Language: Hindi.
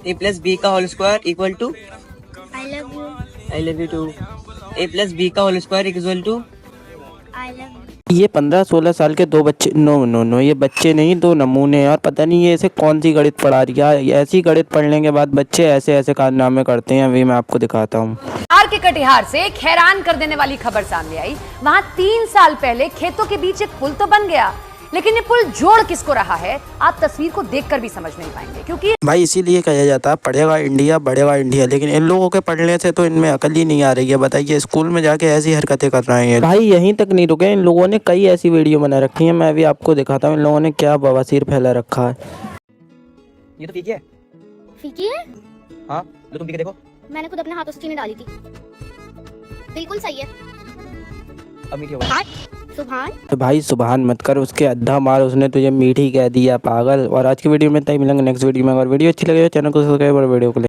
ए प्लस बी का whole square equal to I love you. I love you too. A plus B का whole square equal to I love you. ये 15-16 साल के दो बच्चे, नो ये बच्चे नहीं, दो नमूने हैं। और पता नहीं ये ऐसे कौन सी गणित पढ़ा रही है। ऐसी गणित पढ़ने के बाद बच्चे ऐसे ऐसे कारनामे करते हैं, अभी मैं आपको दिखाता हूँ। बिहार के कटिहार से एक हैरान कर देने वाली खबर सामने आई। वहां 3 साल पहले खेतों के बीच एक पुल तो बन गया, लेकिन ये पुल जोड़ किसको रहा है आप तस्वीर को देखकर भी समझ नहीं पाएंगे, क्योंकि भाई इसीलिए कहा जाता है पढ़ेगा इंडिया बढ़ेगा इंडिया, लेकिन इन लोगों के पढ़ने से तो इनमें अकल ही नहीं आ रही है। बताइए स्कूल में जाके ऐसी हरकतें कर रहे हैं। भाई यहीं तक नहीं रुके, इन लोगों ने कई ऐसी वीडियो बना रखी है, मैं भी आपको दिखाता हूँ इन लोगों ने क्या बवासीर फैला रखा है। ये तो फीकी है। फीकी है? हाँ लो तुम पी के देखो। मैंने खुद अपने हाथों से चीनी डाली थी। बिल्कुल सही है। अब मीठी हो गई। सुभान। तो भाई सुबहान मत कर, उसके अद्धा मार, उसने तुझे मीठी कह दिया पागल। और आज की वीडियो में इतना ही, मिलेंगे नेक्स्ट वीडियो में। अगर वीडियो अच्छी लगे तो चैनल को सब्सक्राइब और वीडियो को